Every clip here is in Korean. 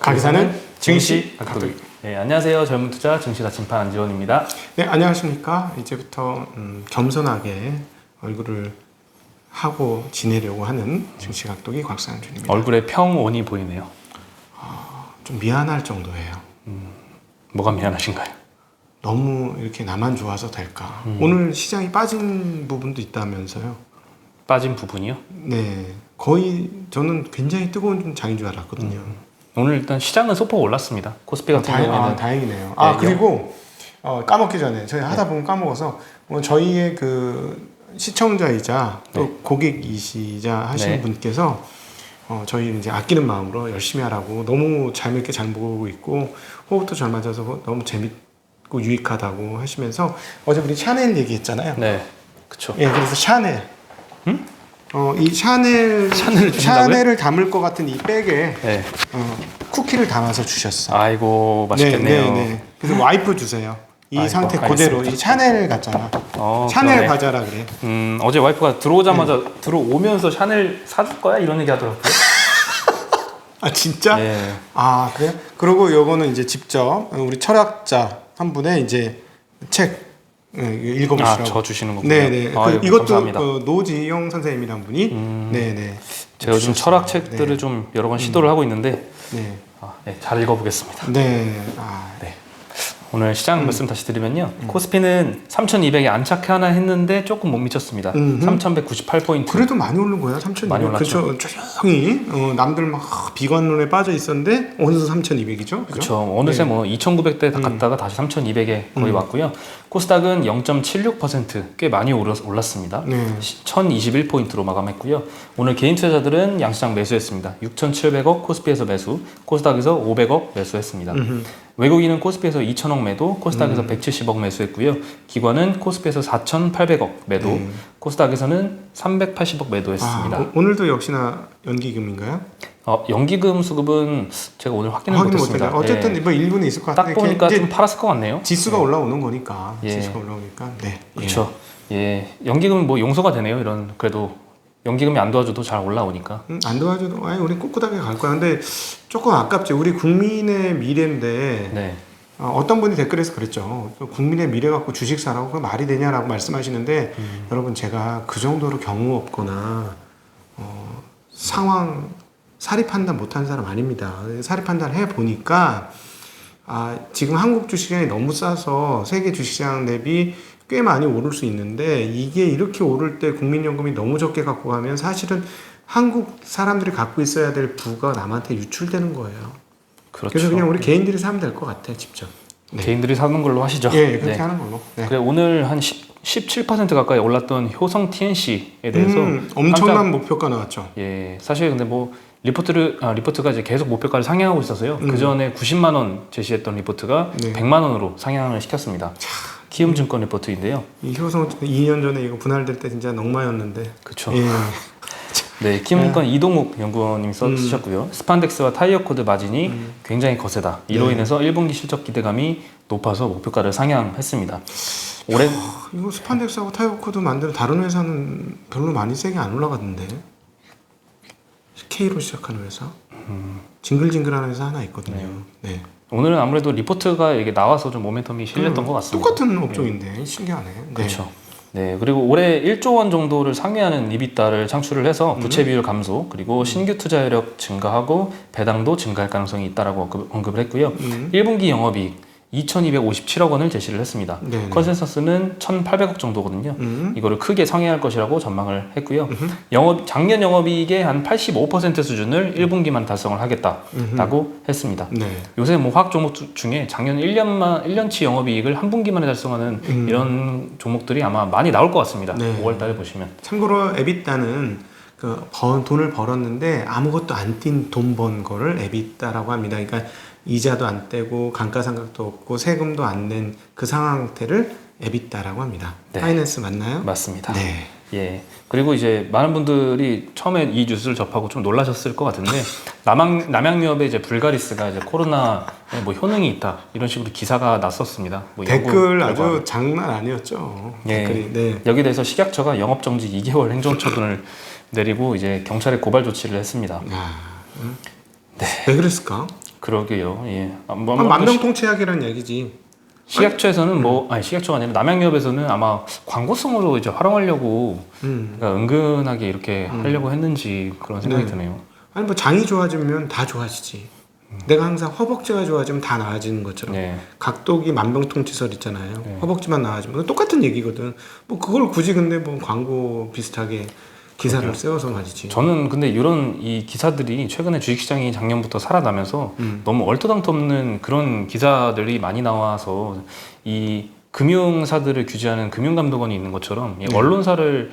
가기사는 증시 각도기. 네, 안녕하세요. 젊은 투자 증시 나침판 안지원입니다. 네, 안녕하십니까. 이제부터 겸손하게 얼굴을 하고 지내려고 하는 증시 각도기 곽상준입니다. 얼굴에 평온이 보이네요. 좀 미안할 정도예요. 뭐가 미안하신가요? 너무 이렇게 나만 좋아서 될까. 오늘 시장이 빠진 부분도 있다면서요. 빠진 부분이요? 네, 거의 저는 굉장히 뜨거운 장인 줄 알았거든요. 오늘 일단 시장은 소폭 올랐습니다. 코스피 같은 경우에는 다행이네요. 네, 그리고 까먹기 전에 저희 하다 보면 까먹어서 저희의 그 시청자이자 또 고객이시자 하시는 네. 분께서 저희 이제 아끼는 마음으로 열심히 하라고 너무 재밌게 잘 보고 있고 호흡도 잘 맞아서 너무 재밌고 유익하다고 하시면서 어제 우리 샤넬 얘기했잖아요. 네, 그렇죠. 예, 그래서 샤넬. 이 샤넬을 주신다고요? 샤넬을 담을 것 같은 이 백에 네. 쿠키를 담아서 주셨어. 아이고 맛있겠네요. 네. 그래서 와이프 주세요. 이 아이고, 상태 알겠습니다. 그대로 이 샤넬 같잖아. 샤넬 그러네. 과자라 그래. 어제 와이프가 들어오자마자 들어오면서 샤넬 사줄 거야 이런 얘기 하더라고요. 아 진짜? 네. 아 그래? 그리고 요거는 이제 직접 우리 철학자 한 분의 이제 책 읽어보시라고. 저 주시는 거군요. 네네. 아이고, 이것도 감사합니다. 노지용 선생님이란 분이 네네. 제가 요즘 주셨어요. 철학 책들을 네. 좀 여러 번 시도를 하고 있는데 네. 잘 읽어보겠습니다. 네. 네. 오늘 시장 말씀 다시 드리면요. 코스피는 3,200에 안착하나 했는데 조금 못 미쳤습니다. 3,198포인트. 그래도 많이 오른 거야. 3,200. 많이 올랐죠. 그렇죠. 조용히 남들 막 비관론에 빠져 있었는데 어느새 3,200이죠. 그렇죠. 어느새 네. 뭐 2,900대 갔다가 다시 3,200에 거의 왔고요. 코스닥은 0.76%꽤 많이 올랐습니다. 네. 1,021포인트로 마감했고요. 오늘 개인 투자자들은 양시장 매수했습니다. 6,700억 코스피에서 매수, 코스닥에서 500억 매수했습니다. 외국인은 코스피에서 2,000억 매도, 코스닥에서 170억 매수했고요. 기관은 코스피에서 4,800억 매도, 코스닥에서는 380억 매도했습니다. 오늘도 역시나 연기금인가요? 연기금 수급은 제가 오늘 확인을 못했습니다. 못했나요? 어쨌든 뭐 일부는 있을 것 같아요. 딱 보니까 좀 팔았을 것 같네요. 지수가 올라오는 거니까. 예. 지수가 올라오니까. 네. 그렇죠. 예, 연기금은 뭐 용서가 되네요. 이런 그래도 연기금이 안 도와줘도 잘 올라오니까. 안 도와줘도 우리 꿋꿋하게 갈 거야. 근데 조금 아깝지. 우리 국민의 미래인데 네. 어떤 분이 댓글에서 그랬죠. 국민의 미래 갖고 주식 사라고 그게 말이 되냐라고 말씀하시는데 여러분 제가 그 정도로 경우 없거나 상황 사리 판단 못하는 사람 아닙니다. 사리 판단을 해보니까 지금 한국 주식시장이 너무 싸서 세계 주식시장 대비 꽤 많이 오를 수 있는데 이게 이렇게 오를 때 국민연금이 너무 적게 갖고 가면 사실은 한국 사람들이 갖고 있어야 될 부가 남한테 유출되는 거예요. 그렇죠. 그래서 그냥 우리 개인들이 사면 될 것 같아, 직접. 네. 개인들이 사는 걸로 하시죠. 예, 그렇게 하는 걸로. 네. 그래 오늘 한 17% 가까이 올랐던 효성 TNC에 대해서 엄청난 목표가 나왔죠. 예, 사실 근데 뭐 리포트가 이제 계속 목표가를 상향하고 있어서요. 그 전에 90만 원 제시했던 리포트가 100만 원으로 상향을 시켰습니다. 키움증권 리포트인데요. 이 효성 2년 전에 이거 분할될 때 진짜 넉마였는데. 그렇죠. 예. 네, 키움증권 이동욱 연구원님이 쓰셨고요. 스판덱스와 타이어 코드 마진이 굉장히 거세다. 이로 인해서 1분기 실적 기대감이 높아서 목표가를 상향했습니다. 올해 이거 스판덱스하고 타이어코드 만드는 다른 회사는 별로 많이 세게 안 올라가던데. K로 시작하는 회사. 징글징글하는 회사 하나 있거든요. 네. 오늘은 아무래도 리포트가 이게 나와서 좀 모멘텀이 실렸던 것 같습니다. 똑같은 업종인데 신기하네. 네. 그렇죠. 네, 그리고 올해 1조 원 정도를 상회하는 이비타를 창출을 해서 부채 비율 감소, 그리고 신규 투자 여력 증가하고 배당도 증가할 가능성이 있다라고 언급을 했고요. 1분기 영업이익 2,257억 원을 제시를 했습니다. 네네. 컨센서스는 1,800억 정도거든요. 이거를 크게 상회할 것이라고 전망을 했고요. 작년 영업이익의 한 85% 수준을 1분기만 달성을 하겠다라고 했습니다. 네. 요새 뭐 화학 종목 중에 작년 1년치 영업이익을 한 분기만에 달성하는 이런 종목들이 아마 많이 나올 것 같습니다. 네. 5월 달에 보시면. 참고로 에비타는 돈을 벌었는데 아무것도 안 띈 돈 번 거를 에비타라고 합니다. 그러니까 이자도 안 떼고 감가상각도 없고 세금도 안 낸 그 상태를 에비타라고 합니다. 네. 파이낸스 맞나요? 맞습니다. 네. 예. 그리고 이제 많은 분들이 처음에 이 뉴스를 접하고 좀 놀라셨을 것 같은데 남양유업의 이제 불가리스가 이제 코로나에 뭐 효능이 있다 이런 식으로 기사가 났었습니다. 뭐 댓글 아주 장난 아니었죠. 예. 댓글이. 네. 여기에 대해서 식약처가 영업정지 2개월 행정처분을 내리고 이제 경찰에 고발 조치를 했습니다. 왜 그랬을까? 그러게요. 예. 만병통치약이라는 얘기지. 식약처에서는 식약처가 아니라 남양유업에서는 아마 광고성으로 이제 활용하려고 그러니까 은근하게 이렇게 하려고 했는지 그런 생각이 네. 드네요. 아니 뭐 장이 좋아지면 다 좋아지지. 내가 항상 허벅지가 좋아지면 다 나아지는 것처럼 네. 각독이 만병통치설 있잖아요. 네. 허벅지만 나아지면 똑같은 얘기거든. 뭐 그걸 굳이 근데 뭐 광고 비슷하게 기사를 그러게요. 세워서 말이지. 저는 근데 이런 이 기사들이 최근에 주식시장이 작년부터 살아나면서 너무 얼토당토없는 그런 기사들이 많이 나와서 이 금융사들을 규제하는 금융감독원이 있는 것처럼 이 언론사를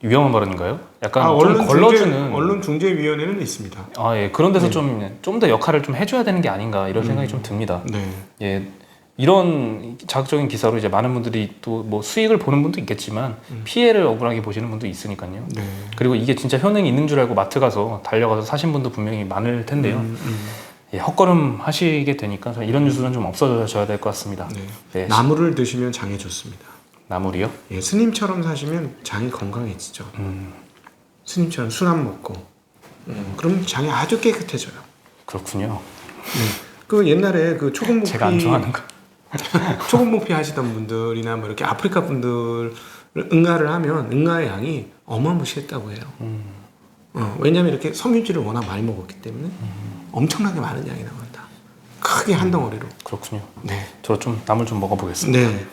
위험한 발언인가요? 약간 좀 걸러주는 언론중재위원회는 있습니다. 예, 그런 데서 좀 더 역할을 좀 해줘야 되는 게 아닌가 이런 생각이 좀 듭니다. 네. 예, 이런 자극적인 기사로 이제 많은 분들이 또 뭐 수익을 보는 분도 있겠지만 피해를 억울하게 보시는 분도 있으니까요. 네. 그리고 이게 진짜 효능이 있는 줄 알고 마트 가서 달려가서 사신 분도 분명히 많을 텐데요. 예, 헛걸음 하시게 되니까 이런 뉴스는 좀 없어져야 될 것 같습니다. 네. 네, 나물을 드시면 장에 좋습니다. 나물이요? 예, 스님처럼 사시면 장이 건강해지죠. 스님처럼 술 안 먹고. 그럼 장이 아주 깨끗해져요. 그렇군요. 네. 그 옛날에 그 초공목피 제가 안 좋아하는 거. 초공목피 하시던 분들이나 뭐 이렇게 아프리카 분들 응가를 하면 응가의 양이 어마무시했다고 해요. 왜냐하면 이렇게 섬유질을 워낙 많이 먹었기 때문에 엄청나게 많은 양이 나간다. 크게 한 덩어리로. 그렇군요. 네. 저 좀 나물 좀 먹어보겠습니다. 네.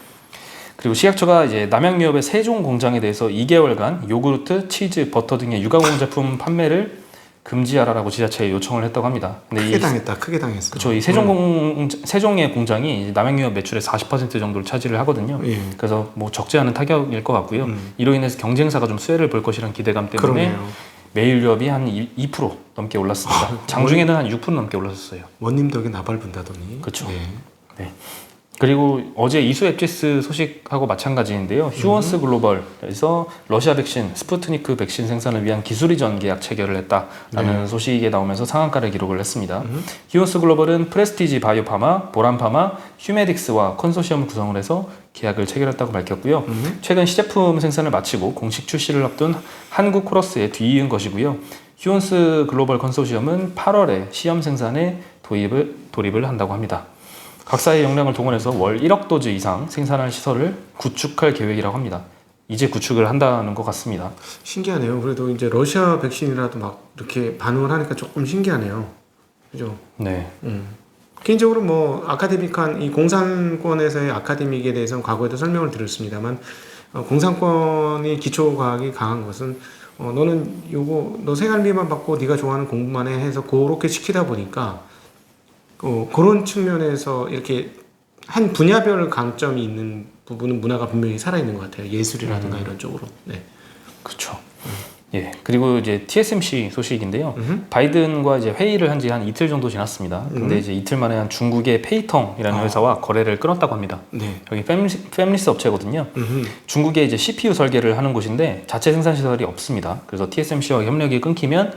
그리고 식약처가 이제 남양유업의 세종 공장에 대해서 2개월간 요구르트, 치즈, 버터 등의 유가공 제품 판매를 금지하라라고 지자체에 요청을 했다고 합니다. 근데 크게 당했다. 크게 당했어. 그렇죠. 이 세종의 공장이 남양유업 매출의 40% 정도를 차지를 하거든요. 예. 그래서 뭐 적지 않은 타격일 것 같고요. 이로 인해서 경쟁사가 좀 수혜를 볼 것이라는 기대감 때문에 그러네요. 매일 유업이 한 2% 넘게 올랐습니다. 장중에는 한 6% 넘게 올랐었어요. 원님 덕에 나발 분다더니. 그렇죠. 네. 네. 그리고 어제 이수 앱제스 소식하고 마찬가지인데요. 휴원스 글로벌에서 러시아 백신 스푸트니크 백신 생산을 위한 기술 이전 계약 체결을 했다라는 소식이 나오면서 상한가를 기록을 했습니다. 휴원스 글로벌은 프레스티지 바이오파마, 보람파마, 휴메딕스와 컨소시엄을 구성을 해서 계약을 체결했다고 밝혔고요. 최근 시제품 생산을 마치고 공식 출시를 앞둔 한국 코러스에 뒤이은 것이고요. 휴원스 글로벌 컨소시엄은 8월에 시험 생산에 돌입을 한다고 합니다. 각사의 역량을 동원해서 월 1억 도즈 이상 생산할 시설을 구축할 계획이라고 합니다. 이제 구축을 한다는 것 같습니다. 신기하네요. 그래도 이제 러시아 백신이라도 막 이렇게 반응을 하니까 조금 신기하네요. 그죠? 네. 개인적으로 뭐 아카데믹한 이 공산권에서의 아카데믹에 대해서는 과거에도 설명을 드렸습니다만 공산권이 기초과학이 강한 것은 너는 너 생활비만 받고 네가 좋아하는 공부만 해 해서 그렇게 시키다 보니까 그런 측면에서 이렇게 한 분야별 강점이 있는 부분은 문화가 분명히 살아있는 것 같아요. 예술이라든가 이런 쪽으로. 네. 그렇죠. 예. 그리고 이제 TSMC 소식인데요. 바이든과 이제 회의를 한 지 한 이틀 정도 지났습니다. 근데 이제 이틀 만에 한 중국의 페이텅이라는 회사와 거래를 끊었다고 합니다. 네. 여기 패밀리스 업체거든요. 중국에 이제 CPU 설계를 하는 곳인데 자체 생산 시설이 없습니다. 그래서 TSMC와 협력이 끊기면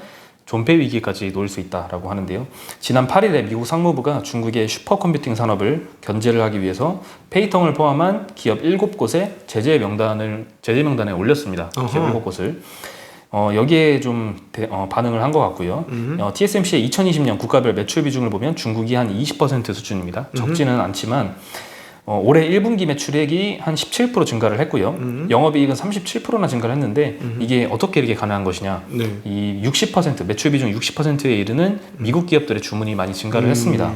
존폐 위기까지 놓일 수 있다라고 하는데요. 지난 8일에 미국 상무부가 중국의 슈퍼컴퓨팅 산업을 견제를 하기 위해서 페이텅을 포함한 기업 7곳에 제재 명단에 올렸습니다. 기업 7곳을. 여기에 좀 반응을 한 것 같고요. TSMC의 2020년 국가별 매출 비중을 보면 중국이 한 20% 수준입니다. 적지는 않지만 올해 1분기 매출액이 한 17% 증가를 했고요. 영업이익은 37%나 증가를 했는데 이게 어떻게 이렇게 가능한 것이냐. 네. 이 60% 매출 비중 60%에 이르는 미국 기업들의 주문이 많이 증가를 했습니다.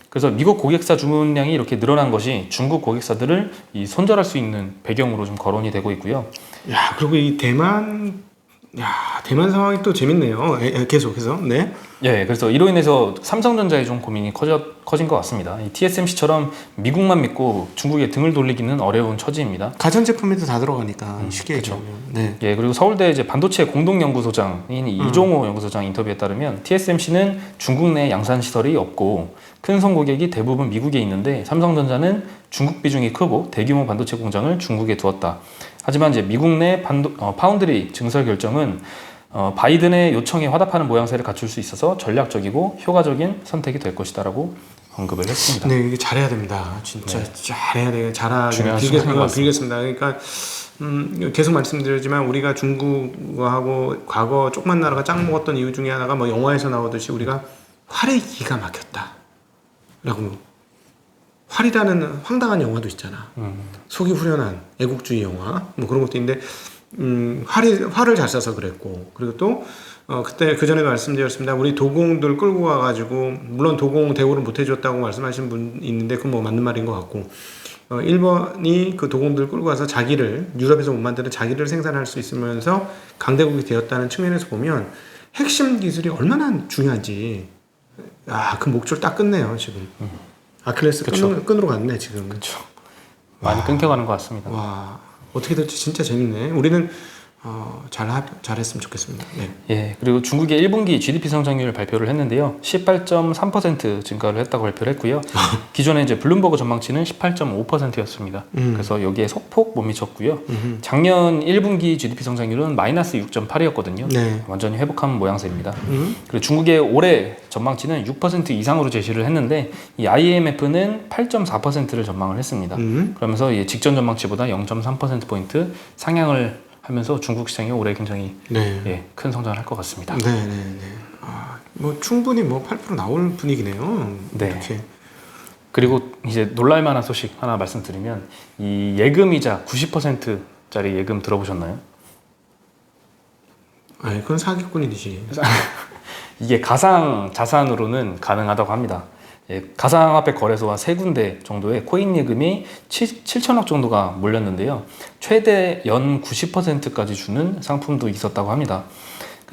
그래서 미국 고객사 주문량이 이렇게 늘어난 것이 중국 고객사들을 손절할 수 있는 배경으로 좀 거론이 되고 있고요. 야, 그리고 이 대만 상황이 또 재밌네요. 계속해서. 네. 예, 그래서 이로 인해서 삼성전자의 좀 고민이 커진 것 같습니다. 이 TSMC처럼 미국만 믿고 중국에 등을 돌리기는 어려운 처지입니다. 가전제품에도 다 들어가니까 쉽게 얘기하면. 네. 예, 그리고 서울대 이제 반도체 공동연구소장인 이종호 연구소장 인터뷰에 따르면 TSMC는 중국 내 양산 시설이 없고 큰 선 고객이 대부분 미국에 있는데 삼성전자는 중국 비중이 크고 대규모 반도체 공장을 중국에 두었다. 하지만 이제 미국 내 파운드리 증설 결정은 바이든의 요청에 화답하는 모양새를 갖출 수 있어서 전략적이고 효과적인 선택이 될 것이다라고 언급을 했습니다. 네, 이게 잘해야 됩니다. 진짜 잘해야 돼요. 중요한 순간인 것 같습니다. 빌겠습니다. 그러니까 계속 말씀드리지만 우리가 중국하고 과거 조그만 나라가 짱 먹었던 이유 중에 하나가 뭐 영화에서 나오듯이 우리가 활의 기가 막혔다 라고. 활이라는 황당한 영화도 있잖아. 속이 후련한 애국주의 영화 뭐 그런 것도 있는데 활을 잘 쏴서 그랬고, 그리고 또 그때 그 전에 말씀드렸습니다. 우리 도공들 끌고 와가지고, 물론 도공 대우를 못 해줬다고 말씀하신 분 있는데 그건 뭐 맞는 말인 것 같고, 일본이 그 도공들 끌고 와서 자기를, 유럽에서 못 만드는 자기를 생산할 수 있으면서 강대국이 되었다는 측면에서 보면 핵심 기술이 얼마나 중요한지, 그 목줄 딱 끝내요 지금. 아킬레스 끈으로 갔네 지금. 그렇죠. 많이 끊겨가는 것 같습니다. 와, 어떻게 될지 진짜 재밌네. 우리는 잘했으면 좋겠습니다. 네. 예, 그리고 중국의 1분기 GDP 성장률 발표를 했는데요. 18.3% 증가를 했다고 발표를 했고요. 기존에 이제 블룸버그 전망치는 18.5%였습니다. 그래서 여기에 소폭 못 미쳤고요. 작년 1분기 GDP 성장률은 마이너스 6.8이었거든요. 네. 완전히 회복한 모양새입니다. 그리고 중국의 올해 전망치는 6% 이상으로 제시를 했는데, 이 IMF는 8.4%를 전망을 했습니다. 그러면서 이 직전 전망치보다 0.3%포인트 상향을 하면서 중국 시장이 올해 굉장히 큰 성장을 할 것 같습니다. 네네네. 뭐 충분히 뭐 8% 나올 분위기네요. 네. 이렇게. 그리고 이제 놀랄만한 소식 하나 말씀드리면, 이 예금이자 90%짜리 예금 들어보셨나요? 그건 사기꾼이지. 이게 가상 자산으로는 가능하다고 합니다. 가상화폐 거래소와 3군데 정도의 코인 예금이 7천억 정도가 몰렸는데요. 최대 연 90%까지 주는 상품도 있었다고 합니다.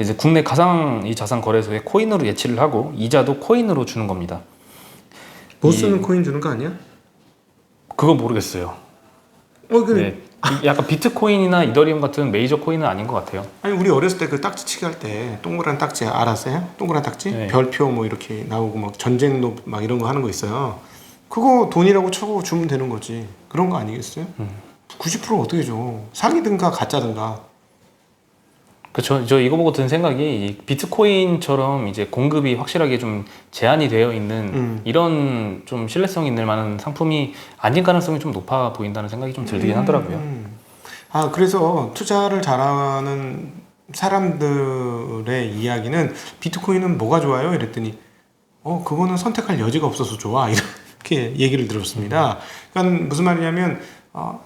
이제 국내 가상 이 자산 거래소에 코인으로 예치를 하고 이자도 코인으로 주는 겁니다. 보스는 코인 주는 거 아니야? 그건 모르겠어요. 네. 약간 비트코인이나 이더리움 같은 메이저 코인은 아닌 것 같아요. 아니, 우리 어렸을 때 그 딱지치기 할 때 동그란 딱지 알았어요? 동그란 딱지? 네. 별표 뭐 이렇게 나오고 막 전쟁로 막 이런 거 하는 거 있어요. 그거 돈이라고 쳐고 주면 되는 거지. 그런 거 아니겠어요? 90% 어떻게 줘? 사기든가 가짜든가. 그렇죠. 저 이거 보고 든 생각이, 이 비트코인처럼 이제 공급이 확실하게 좀 제한이 되어 있는 이런 좀 신뢰성 있는 만한 상품이 아닐 가능성이 좀 높아 보인다는 생각이 좀 들긴 하더라고요. 그래서 투자를 잘하는 사람들의 이야기는 비트코인은 뭐가 좋아요? 이랬더니 그거는 선택할 여지가 없어서 좋아, 이렇게 얘기를 들었습니다. 그러니까 무슨 말이냐면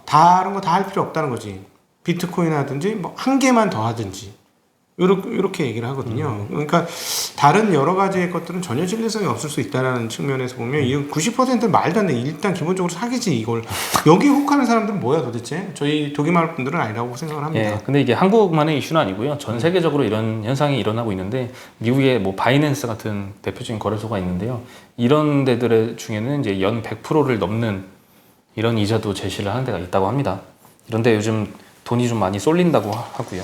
다른 거 다 할 필요 없다는 거지. 비트코인 하든지 뭐 한 개만 더 하든지 이렇게 얘기를 하거든요. 그러니까 다른 여러 가지의 것들은 전혀 신뢰성이 없을 수 있다는 측면에서 보면 이 90%는 말도 안 돼. 일단 기본적으로 사기지 이걸. 여기 혹하는 사람들은 뭐야 도대체? 저희 독일마을 분들은 아니라고 생각을 합니다. 예, 근데 이게 한국만의 이슈는 아니고요. 전 세계적으로 이런 현상이 일어나고 있는데, 미국의 뭐 바이낸스 같은 대표적인 거래소가 있는데요. 이런 데들 중에는 이제 연 100%를 넘는 이런 이자도 제시를 하는 데가 있다고 합니다. 이런데 요즘 돈이 좀 많이 쏠린다고 하고요.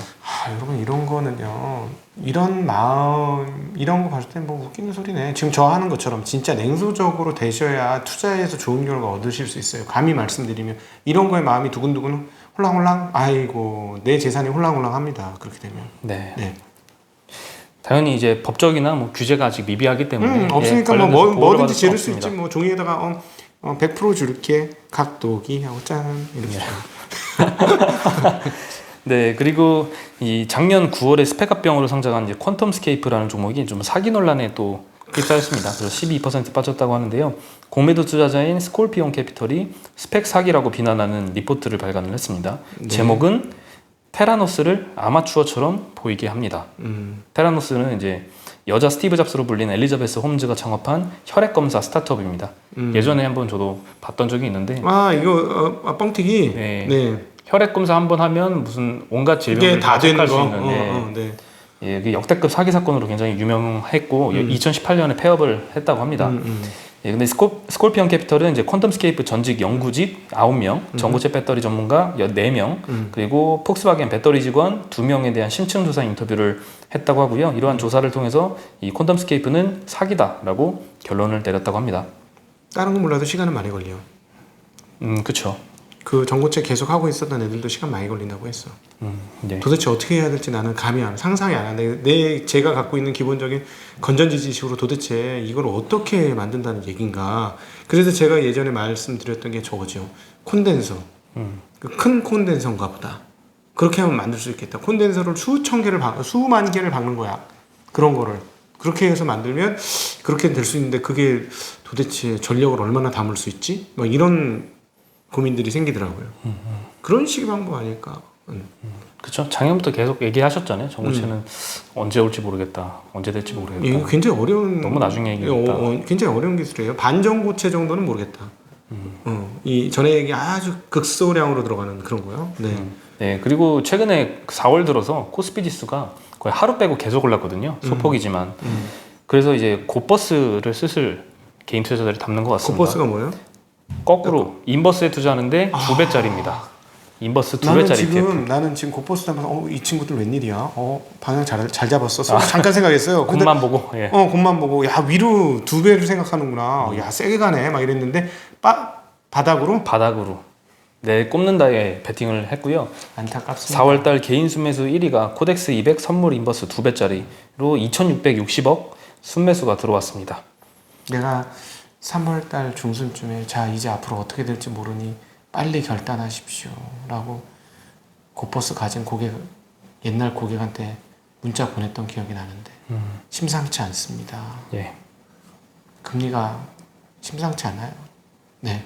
여러분, 이런 거는요, 이런 마음, 이런 거 봤을 때 뭐 웃기는 소리네. 지금 저 하는 것처럼 진짜 냉소적으로 되셔야 투자에서 좋은 결과 얻으실 수 있어요. 감히 말씀드리면 이런 거에 마음이 두근두근 홀랑홀랑, 아이고 내 재산이 홀랑홀랑합니다. 그렇게 되면. 네. 당연히 이제 법적이나 뭐 규제가 아직 미비하기 때문에 없으니까 관련돼서 보호를 받을 뭐든지 수 지를 수 없습니다. 있지. 뭐 종이에다가 100% 줄게 각도기 하고 짠 이렇게. 네, 그리고 이 작년 9월에 스펙합병으로 상장한 이제 퀀텀스케이프라는 종목이 좀 사기 논란에 또 휩싸였습니다. 그래서 12% 빠졌다고 하는데요. 공매도 투자자인 스콜피온 캐피털이 스펙 사기라고 비난하는 리포트를 발간을 했습니다. 네. 제목은 테라노스를 아마추어처럼 보이게 합니다. 테라노스는 이제 여자 스티브 잡스로 불린 엘리자베스 홈즈가 창업한 혈액 검사 스타트업입니다. 예전에 한번 저도 봤던 적이 있는데, 이거 뻥튀기. 네. 혈액 검사 한번 하면 무슨 온갖 질병을 다 되는 체크할 수 거. 있는데, 그 역대급 사기 사건으로 굉장히 유명했고 2018년에 폐업을 했다고 합니다. 근데 스콜피언 캐피털은 이제 퀀텀스케이프 전직 연구직 9명, 전고체 배터리 전문가 4명, 그리고 폭스바겐 배터리 직원 2명에 대한 심층 조사 인터뷰를 했다고 하고요. 이러한 조사를 통해서 이 퀀텀스케이프는 사기다라고 결론을 내렸다고 합니다. 다른 건 몰라도 시간은 많이 걸려. 그렇죠. 그 전고체 계속 하고 있었던 애들도 시간 많이 걸린다고 했어. 네. 도대체 어떻게 해야 될지 나는 상상이 안 돼. 제가 갖고 있는 기본적인 건전지 지식으로 도대체 이걸 어떻게 만든다는 얘긴가. 그래서 제가 예전에 말씀드렸던 게 저거죠. 콘덴서. 큰 콘덴서인가 보다. 그렇게 하면 만들 수 있겠다. 콘덴서를 수만 개를 박는 거야. 그런 거를. 그렇게 해서 만들면 그렇게 될 수 있는데 그게 도대체 전력을 얼마나 담을 수 있지? 뭐 이런 고민들이 생기더라고요. 그런 식의 방법 아닐까? 그렇죠. 작년부터 계속 얘기하셨잖아요. 전고체는 언제 올지 모르겠다. 언제 될지 모르겠다. 이거 굉장히 어려운 너무 나중에 얘기했다. 굉장히 어려운 기술이에요. 반전고체 정도는 모르겠다. 이 전에 얘기 아주 극소량으로 들어가는 그런 거요. 네. 네, 그리고 최근에 4월 들어서 코스피 지수가 거의 하루 빼고 계속 올랐거든요. 소폭이지만. 그래서 이제 곧버스를 슬슬 개인 투자자들이 담는 것 같습니다. 곧버스가 뭐예요? 거꾸로 인버스에 투자하는데 2배짜리입니다. 인버스 2배짜리 ETF. 나는 지금 곧버스 하면서 이 친구들 웬일이야? 방향 잘 잡았어. 잠깐 생각했어요. 근데 곰만 보고. 예. 곰만 보고 야 위로 2배를 생각하는구나. 야 세게 가네. 막 이랬는데 바닥으로 네, 꼽는다에 베팅을 했고요. 안타깝습니다. 4월달 개인 순매수 1위가 코덱스 200 선물 인버스 2배짜리로 2,660억 순매수가 들어왔습니다. 내가 3월달 중순쯤에 자 이제 앞으로 어떻게 될지 모르니 빨리 결단하십시오 라고 곧버스 가진 옛날 고객한테 문자 보냈던 기억이 나는데 심상치 않습니다. 예. 금리가 심상치 않아요. 네.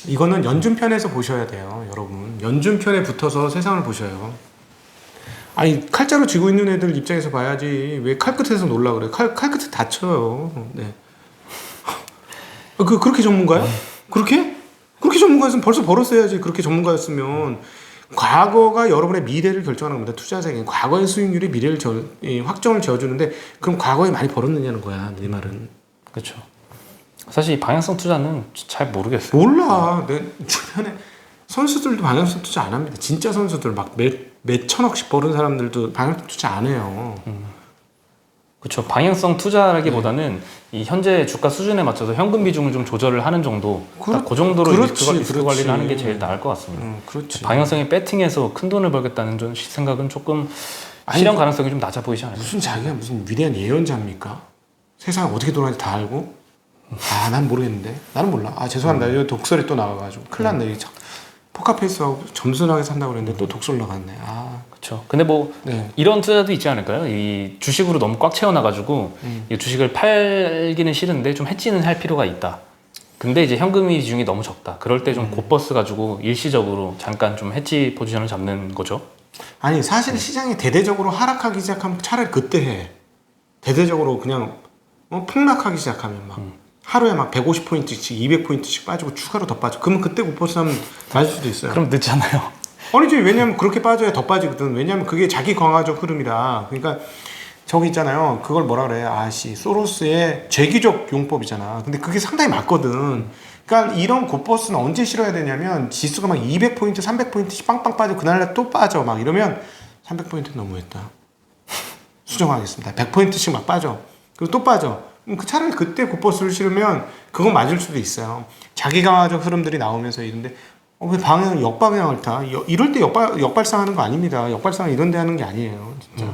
이거는 연준편에서 보셔야 돼요, 여러분. 연준편에 붙어서 세상을 보셔요. 아니 칼자루 쥐고 있는 애들 입장에서 봐야지 왜 칼 끝에서 놀라 그래? 칼 끝에 다쳐요. 네. 그렇게 전문가야? 그렇게 전문가였으면 벌써 벌었어야지. 그렇게 전문가였으면 과거가 여러분의 미래를 결정하는 겁니다. 투자자에게 과거의 수익률이 미래를 확정을 지어주는데 그럼 과거에 많이 벌었느냐는 거야. 내 말은. 그렇죠. 사실 이 방향성 투자는 잘 모르겠어요. 몰라. 내 주변에 선수들도 방향성 투자 안 합니다. 진짜 선수들 막 몇 천억씩 버는 사람들도 방향성 투자 안 해요. 그렇죠. 방향성 투자라기보다는 이 현재 주가 수준에 맞춰서 현금 비중을 좀 조절을 하는 정도. 그 정도로 리스크 관리를 하는 게 제일 나을 것 같습니다. 그렇지. 방향성에 배팅해서 큰 돈을 벌겠다는 생각은 조금 실현 가능성이 좀 낮아 보이지 않아요? 무슨 자기가 무슨 위대한 예언자입니까? 세상 어떻게 돌아가는지 다 알고? 난 모르겠는데. 나는 몰라. 죄송합니다. 여기 독설이 또 나와가지고 큰일 났네. 포카페이스하고 점순하게 산다고 그랬는데 또 독설 나갔네. 그렇죠. 근데 뭐 네. 이런 투자도 있지 않을까요? 이 주식으로 너무 꽉 채워놔가지고 이 주식을 팔기는 싫은데 좀 해지는 할 필요가 있다. 근데 이제 현금이 비중이 너무 적다. 그럴 때 좀 곧버스 가지고 일시적으로 잠깐 좀 해지 포지션을 잡는 거죠. 아니 사실 시장이 대대적으로 하락하기 시작하면 차라리 그때 해. 대대적으로 그냥 폭락하기 시작하면 막 하루에 막 150포인트씩 200포인트씩 빠지고 추가로 더 빠져. 그러면 그때 곧버스 하면 맞을 수도 있어요. 그럼 늦잖아요. 아니지. 왜냐면 그렇게 빠져야 더 빠지거든. 왜냐면 그게 자기 강화적 흐름이라. 그러니까 저기 있잖아요. 그걸 뭐라 그래. 소로스의 재기적 용법이잖아. 근데 그게 상당히 맞거든. 그러니까 이런 곧버스는 언제 실어야 되냐면 지수가 막 200포인트, 300포인트씩 빵빵 빠져. 그날날 또 빠져. 막 이러면 300포인트 너무했다. 수정하겠습니다. 100포인트씩 막 빠져. 그리고 또 빠져. 차라리 그때 곧버스를 실으면 그건 맞을 수도 있어요. 자기 강화적 흐름들이 나오면서 이런데 왜 방향 역방향을 타? 이럴 때 역발상하는 거 아닙니다. 역발상 이런 데 하는 게 아니에요. 진짜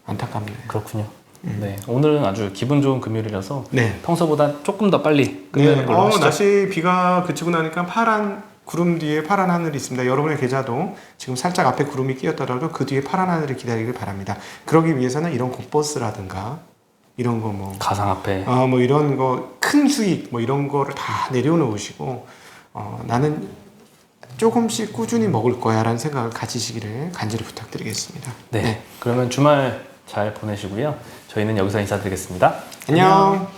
안타깝네요. 그렇군요. 네, 오늘은 아주 기분 좋은 금요일이라서 네. 평소보다 조금 더 빨리 끝내는 걸로 하시죠. 날씨 비가 그치고 나니까 파란 구름 뒤에 파란 하늘이 있습니다. 여러분의 계좌도 지금 살짝 앞에 구름이 끼었더라도 그 뒤에 파란 하늘을 기다리길 바랍니다. 그러기 위해서는 이런 곧버스라든가 이런 거 뭐 가상화폐 뭐 이런 거 큰 수익 뭐 이런 거를 다 내려놓으시고 나는 조금씩 꾸준히 먹을 거야 라는 생각을 가지시기를 간절히 부탁드리겠습니다. 네. 그러면 주말 잘 보내시고요. 저희는 여기서 인사드리겠습니다. 안녕.